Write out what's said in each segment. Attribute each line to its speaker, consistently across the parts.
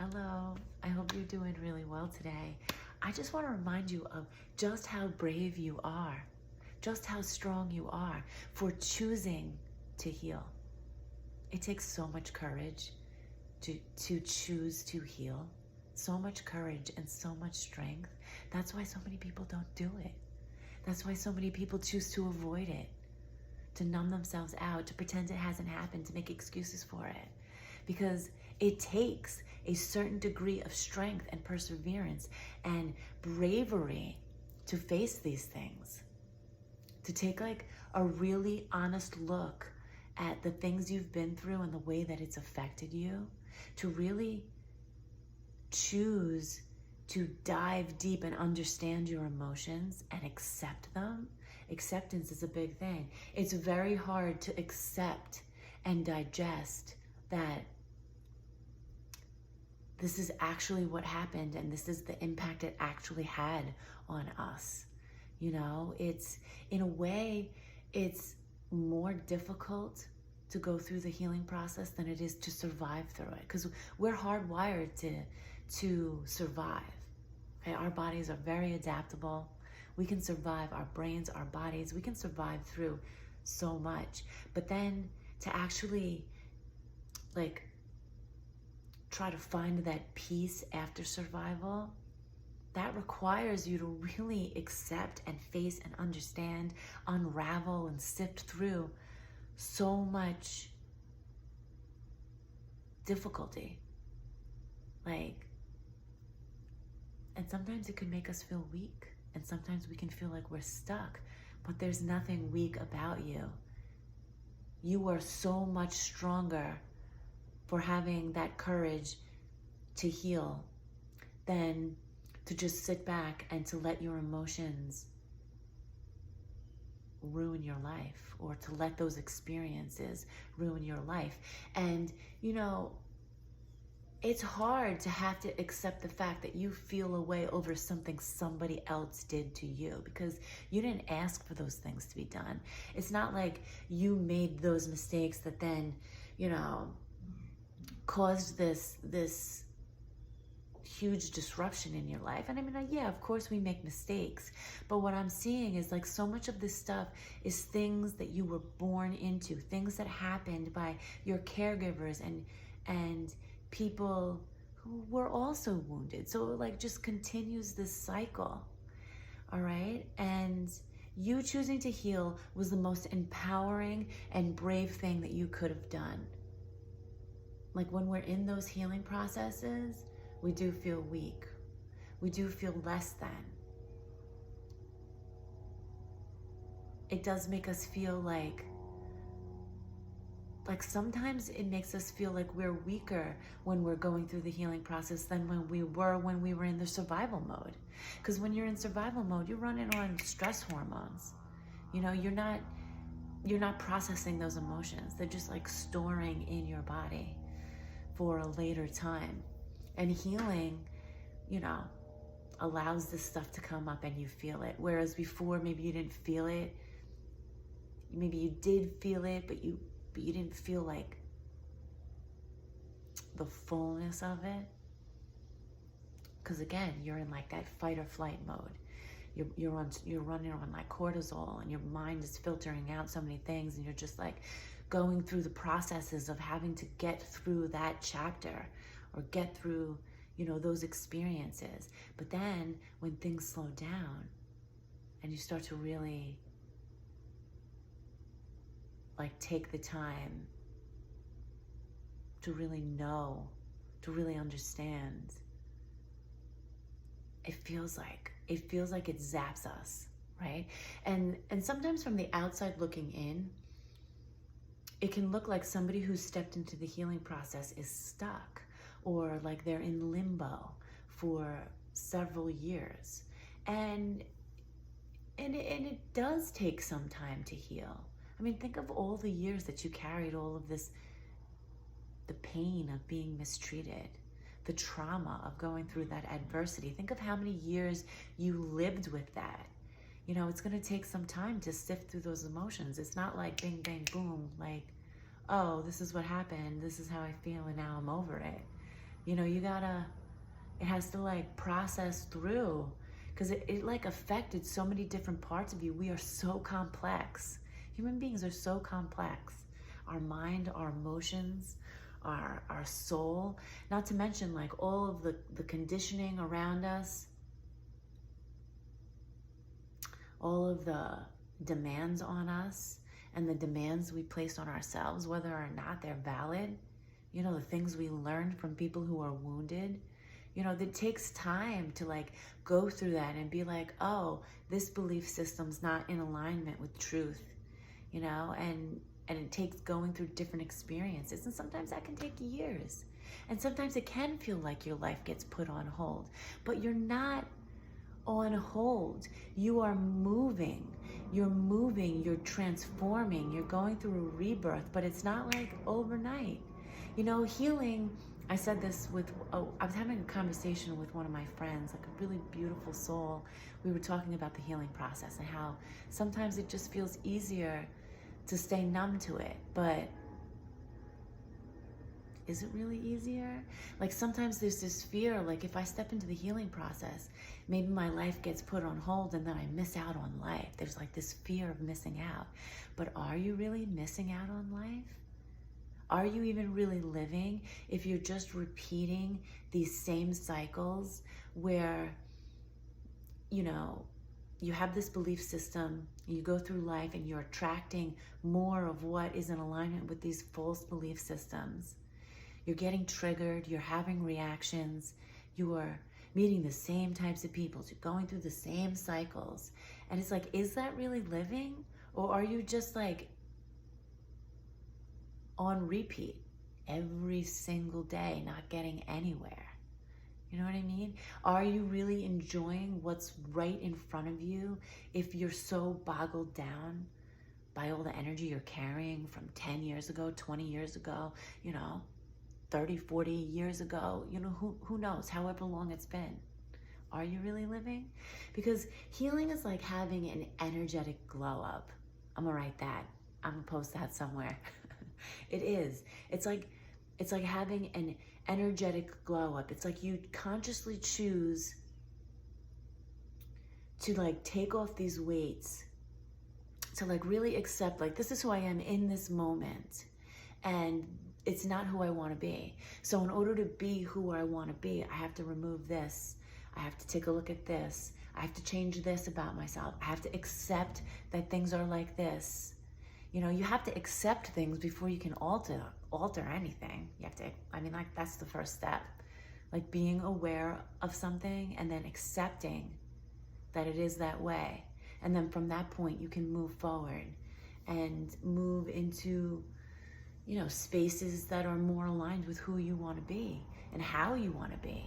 Speaker 1: Hello, I hope you're doing really well today. I just want to remind you of just how brave you are, just how strong you are for choosing to heal. It takes so much courage to choose to heal, so much courage and so much strength. That's why so many people don't do it. That's why so many people choose to avoid it, to numb themselves out, to pretend it hasn't happened, to make excuses for it. Because it takes a certain degree of strength and perseverance and bravery to face these things. To take like a really honest look at the things you've been through and the way that it's affected you. To really choose to dive deep and understand your emotions and accept them. Acceptance is a big thing. It's very hard to accept and digest that this is actually what happened and this is the impact it actually had on us. You know, it's, in a way, it's more difficult to go through the healing process than it is to survive through it, because we're hardwired to survive. Okay? Our bodies are very adaptable. We can survive, our brains, our bodies, we can survive through so much. But then to actually like try to find that peace after survival, that requires you to really accept and face and understand, unravel and sift through so much difficulty. Like, and sometimes it can make us feel weak, and sometimes we can feel like we're stuck, but there's nothing weak about you. You are so much stronger for having that courage to heal than to just sit back and to let your emotions ruin your life, or to let those experiences ruin your life. And you know, it's hard to have to accept the fact that you feel a way over something somebody else did to you, because you didn't ask for those things to be done. It's not like you made those mistakes that then, you know, caused this huge disruption in your life. And I mean, yeah, of course we make mistakes, but what I'm seeing is like so much of this stuff is things that you were born into, things that happened by your caregivers and people who were also wounded. So it like just continues this cycle. All right. And you choosing to heal was the most empowering and brave thing that you could have done. Like when we're in those healing processes, we do feel weak. We do feel less than. It does make us feel like sometimes it makes us feel like we're weaker when we're going through the healing process than when we were in the survival mode. Because when you're in survival mode, you're running on stress hormones. You know, you're not processing those emotions. They're just like storing in your body for a later time. And healing, you know, allows this stuff to come up and you feel it. Whereas before, maybe you didn't feel it. Maybe you did feel it, but you didn't feel like the fullness of it. Because again, you're in like that fight or flight mode. You're running on like cortisol, and your mind is filtering out so many things, and you're just like going through the processes of having to get through that chapter or get through, you know, those experiences. But then when things slow down and you start to really like take the time to really know, to really understand, it feels like it zaps us, right? And sometimes from the outside looking in, it can look like somebody who stepped into the healing process is stuck, or like they're in limbo for several years. And it does take some time to heal. I mean, think of all the years that you carried all of this, the pain of being mistreated, the trauma of going through that adversity. Think of how many years you lived with that. You know, it's going to take some time to sift through those emotions. It's not like bing, bang, boom, like, oh, this is what happened, this is how I feel, and now I'm over it. You know, it has to like process through, because it like affected so many different parts of you. We are so complex. Human beings are so complex. Our mind, our emotions, our soul, not to mention like all of the conditioning around us, all of the demands on us, and the demands we place on ourselves, whether or not they're valid. You know, the things we learned from people who are wounded. You know, it takes time to like go through that and be like, oh, this belief system's not in alignment with truth, you know, and it takes going through different experiences. And sometimes that can take years. And sometimes it can feel like your life gets put on hold, but you're not on hold. You are moving. You're moving, you're transforming, you're going through a rebirth, but it's not like overnight. You know, healing, I said this I was having a conversation with one of my friends, like a really beautiful soul. We were talking about the healing process and how sometimes it just feels easier to stay numb to it, but is it really easier? Like sometimes there's this fear, like if I step into the healing process, maybe my life gets put on hold and then I miss out on life. There's like this fear of missing out. But are you really missing out on life? Are you even really living if you're just repeating these same cycles where, you know, you have this belief system, you go through life and you're attracting more of what is in alignment with these false belief systems. You're getting triggered, you're having reactions, you are meeting the same types of people, you're going through the same cycles. And it's like, is that really living? Or are you just like on repeat every single day, not getting anywhere? You know what I mean? Are you really enjoying what's right in front of you if you're so boggled down by all the energy you're carrying from 10 years ago, 20 years ago, you know, 30, 40 years ago, you know, who knows, however long it's been. Are you really living? Because healing is like having an energetic glow up. I'm gonna write that. I'm gonna post that somewhere. It is. It's like having an energetic glow up. It's like you consciously choose to like take off these weights, to like really accept, like, this is who I am in this moment. And it's not who I want to be. So in order to be who I want to be, I have to remove this. I have to take a look at this. I have to change this about myself. I have to accept that things are like this. You know, you have to accept things before you can alter anything. You have to, I mean, like, that's the first step. Like being aware of something and then accepting that it is that way. And then from that point, you can move forward and move into, you know, spaces that are more aligned with who you want to be and how you want to be,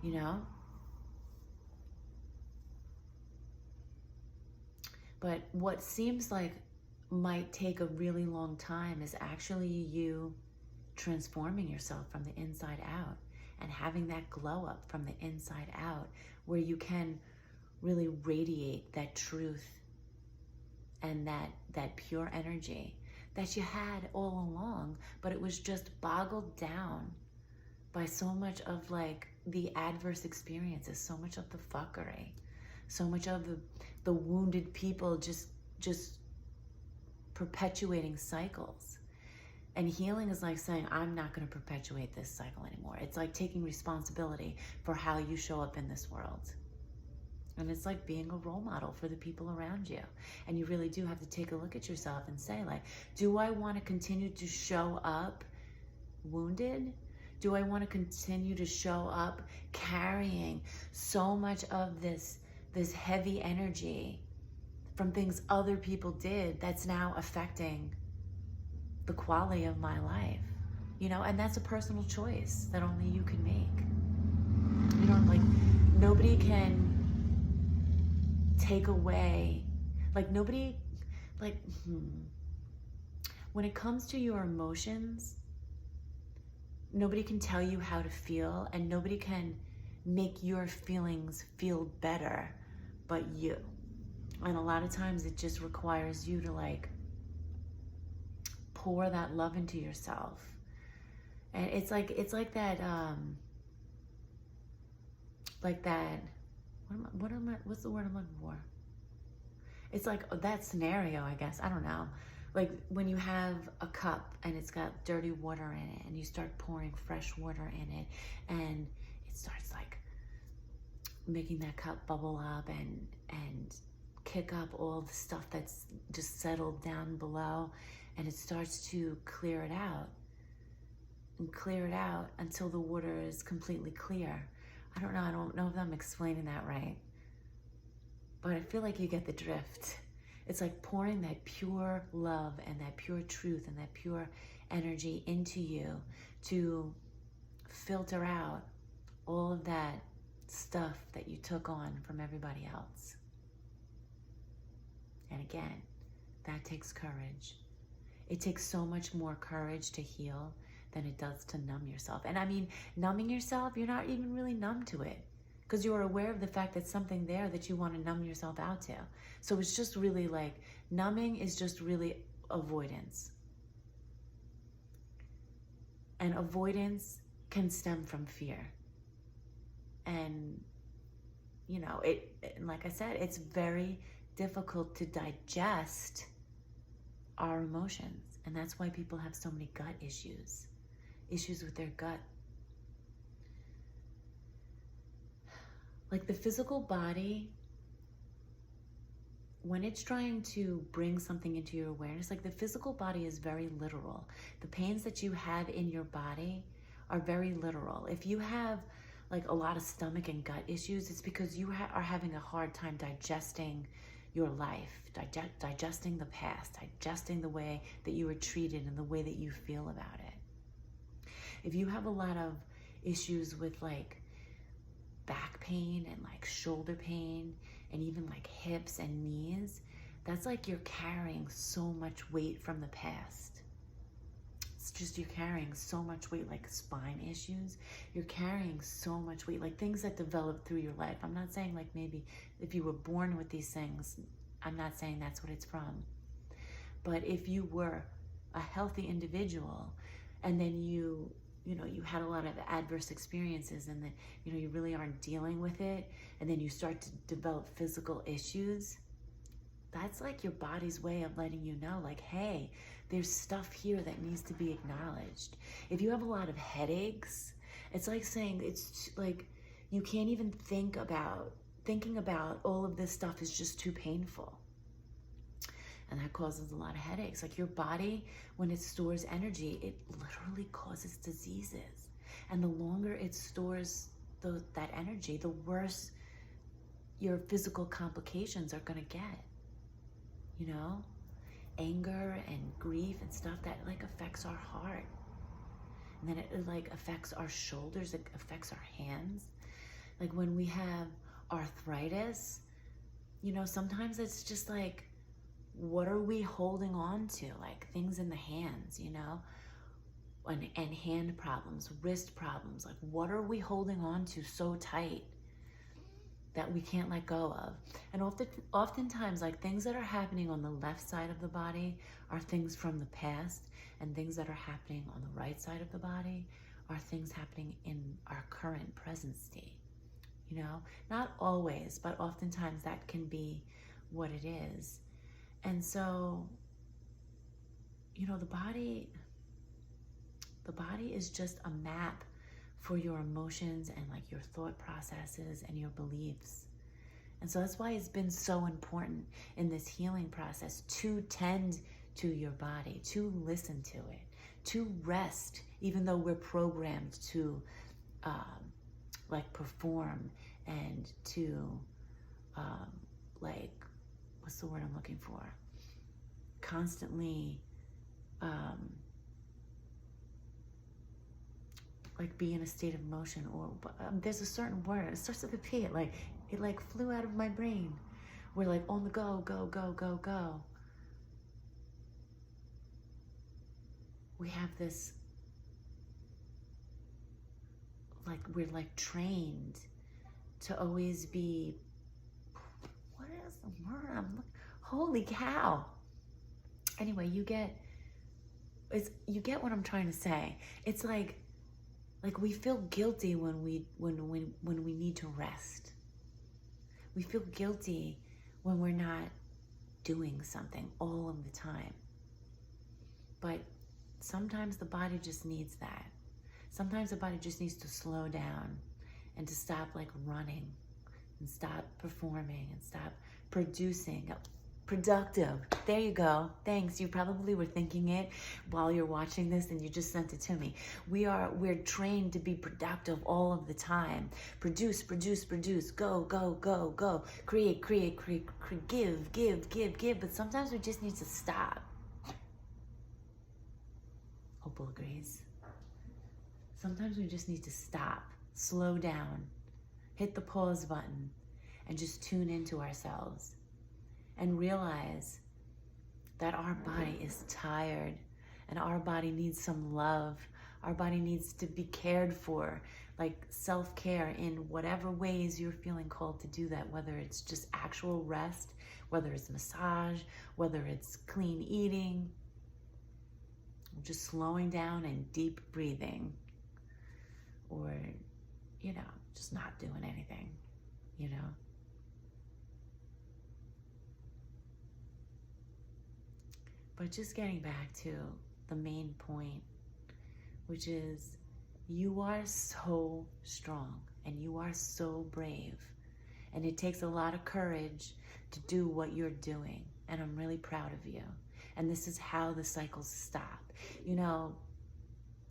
Speaker 1: you know? But what seems like might take a really long time is actually you transforming yourself from the inside out and having that glow up from the inside out, where you can really radiate that truth and that pure energy that you had all along, but it was just boggled down by so much of like the adverse experiences, so much of the fuckery, so much of the wounded people just perpetuating cycles. And healing is like saying, I'm not going to perpetuate this cycle anymore. It's like taking responsibility for how you show up in this world. And it's like being a role model for the people around you. And you really do have to take a look at yourself and say, like, do I want to continue to show up wounded? Do I want to continue to show up carrying so much of this heavy energy from things other people did that's now affecting the quality of my life? You know, and that's a personal choice that only you can make. You know, like, nobody can take away, like, nobody, like, when it comes to your emotions, nobody can tell you how to feel, and nobody can make your feelings feel better but you. And a lot of times it just requires you to like pour that love into yourself And it's like that, what's the word I'm looking for? It's like that scenario, I guess. I don't know. Like when you have a cup and it's got dirty water in it and you start pouring fresh water in it and it starts like making that cup bubble up and kick up all the stuff that's just settled down below, and it starts to clear it out and clear it out until the water is completely clear. I don't know if I'm explaining that right, but I feel like you get the drift. It's like pouring that pure love and that pure truth and that pure energy into you to filter out all of that stuff that you took on from everybody else. And again, that takes courage. It takes so much more courage to heal than it does to numb yourself. And I mean, numbing yourself, you're not even really numb to it because you are aware of the fact that something there that you want to numb yourself out to. So it's just really like, numbing is just really avoidance. And avoidance can stem from fear. And, you know, like I said, it's very difficult to digest our emotions. And that's why people have so many gut issues with their gut. Like the physical body, when it's trying to bring something into your awareness, like the physical body is very literal. The pains that you have in your body are very literal. If you have like a lot of stomach and gut issues, it's because you are having a hard time digesting your life, digesting the past, digesting the way that you were treated and the way that you feel about it. If you have a lot of issues with like back pain and like shoulder pain and even like hips and knees, that's like you're carrying so much weight from the past. It's just you're carrying so much weight, like spine issues. You're carrying so much weight, like things that develop through your life. I'm not saying like maybe if you were born with these things, I'm not saying that's what it's from. But if you were a healthy individual and then you had a lot of adverse experiences and then, you really aren't dealing with it, and then you start to develop physical issues, that's like your body's way of letting you know, like, hey, there's stuff here that needs to be acknowledged. If you have a lot of headaches, it's like saying, it's like you can't even thinking about all of this stuff is just too painful. And that causes a lot of headaches. Like your body, when it stores energy, it literally causes diseases. And the longer it stores that energy, the worse your physical complications are gonna get. Anger and grief and stuff that like affects our heart. And then it like affects our shoulders, it affects our hands. Like when we have arthritis, sometimes it's just like, what are we holding on to? Like things in the hands, and hand problems, wrist problems. Like what are we holding on to so tight that we can't let go of? And oftentimes, like things that are happening on the left side of the body are things from the past, and things that are happening on the right side of the body are things happening in our current present state. Not always, but oftentimes that can be what it is. And so, the body is just a map for your emotions and like your thought processes and your beliefs. And so that's why it's been so important in this healing process to tend to your body, to listen to it, to rest, even though we're programmed to like perform and to like, what's the word I'm looking for? Constantly like be in a state of motion, or there's a certain word, it starts with a P, it like flew out of my brain. We're like on the go, go, go, go, go. We have this, like we're like trained to always be, what is the word? Holy cow. Anyway, you get what I'm trying to say. It's like Like we feel guilty when we need to rest. We feel guilty when we're not doing something all of the time. But sometimes the body just needs that. Sometimes the body just needs to slow down and to stop like running and stop performing and stop producing. Productive. There you go. Thanks. You probably were thinking it while you're watching this and you just sent it to me. We're trained to be productive all of the time. Produce, produce, produce. Go, go, go, go. Create, create, create, give, give, give, give. But sometimes we just need to stop. Opal agrees. Sometimes we just need to stop, slow down, hit the pause button, and just tune into ourselves. And realize that our body is tired and our body needs some love. Our body needs to be cared for, like self-care in whatever ways you're feeling called to do that, whether it's just actual rest, whether it's massage, whether it's clean eating, just slowing down and deep breathing, or, just not doing anything, But just getting back to the main point, which is you are so strong and you are so brave. And it takes a lot of courage to do what you're doing. And I'm really proud of you. And this is how the cycles stop.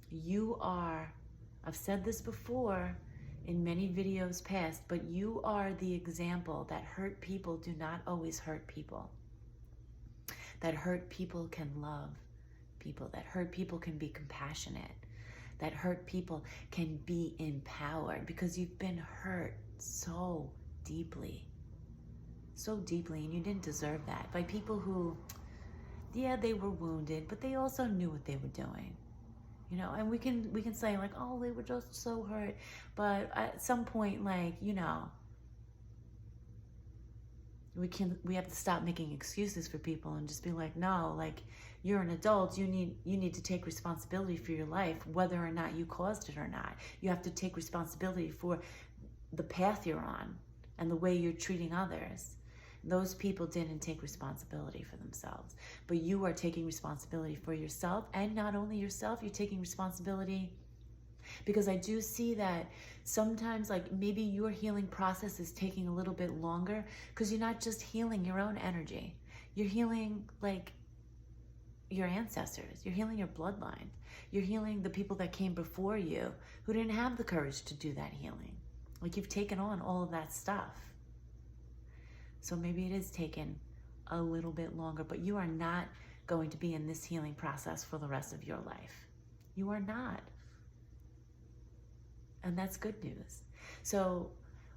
Speaker 1: You are, I've said this before in many videos past, but you are the example that hurt people do not always hurt people. That hurt people can love people. That hurt people can be compassionate. That hurt people can be empowered because you've been hurt so deeply. So deeply, and you didn't deserve that. By people who, they were wounded, but they also knew what they were doing. And we can say like, oh, they were just so hurt. But at some point, we have to stop making excuses for people and just be like, no, like you're an adult, you need to take responsibility for your life, whether or not you caused it or not. You have to take responsibility for the path you're on and the way you're treating others. Those people didn't take responsibility for themselves, but you are taking responsibility for yourself, and not only yourself, you're taking responsibility. Because I do see that sometimes like maybe your healing process is taking a little bit longer because you're not just healing your own energy. You're healing like your ancestors. You're healing your bloodline. You're healing the people that came before you who didn't have the courage to do that healing. Like you've taken on all of that stuff. So maybe it is taking a little bit longer, but you are not going to be in this healing process for the rest of your life. You are not. And that's good news. So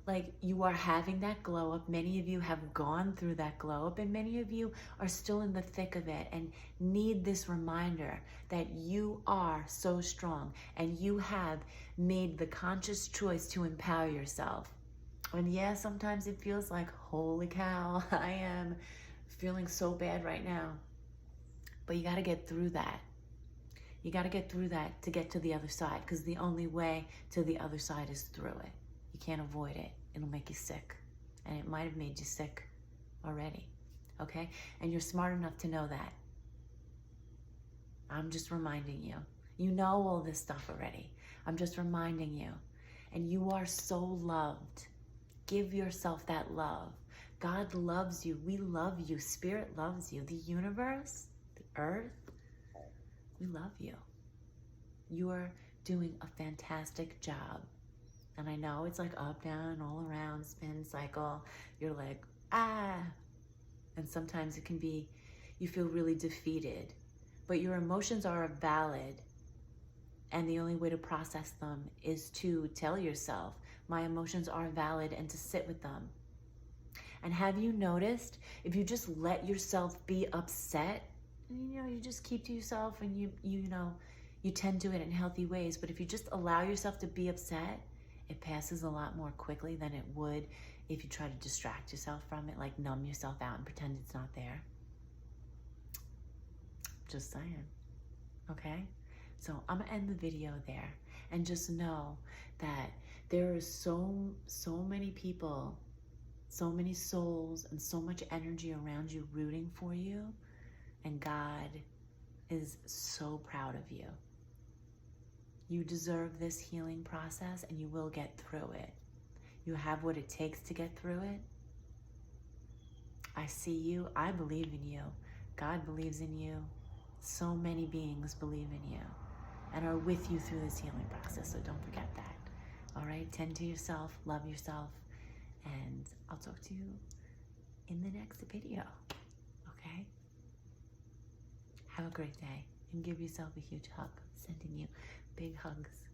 Speaker 1: like you are having that glow up. Many of you have gone through that glow up, and many of you are still in the thick of it and need this reminder that you are so strong and you have made the conscious choice to empower yourself. And sometimes it feels like, holy cow, I am feeling so bad right now. But you got to get through that. You got to get through that to get to the other side, because the only way to the other side is through it. You can't avoid it. It'll make you sick. And it might have made you sick already. Okay? And you're smart enough to know that. I'm just reminding you. You know all this stuff already. I'm just reminding you. And you are so loved. Give yourself that love. God loves you. We love you. Spirit loves you. The universe, the earth, we love you. You are doing a fantastic job. And I know it's like up, down, all around, spin, cycle. You're like, And sometimes it can be, you feel really defeated. But your emotions are valid. And the only way to process them is to tell yourself, my emotions are valid, and to sit with them. And have you noticed, if you just let yourself be upset, you just keep to yourself and you tend to it in healthy ways. But if you just allow yourself to be upset, it passes a lot more quickly than it would if you try to distract yourself from it, like numb yourself out and pretend it's not there. Just saying. Okay? So I'm gonna end the video there. And just know that there are so many people, so many souls, and so much energy around you rooting for you. And God is so proud of you. You deserve this healing process, and you will get through it. You have what it takes to get through it. I see you. I believe in you. God believes in you. So many beings believe in you and are with you through this healing process. So don't forget that. All right? Tend to yourself. Love yourself. And I'll talk to you in the next video. Okay? Have a great day. And give yourself a huge hug. Sending you big hugs.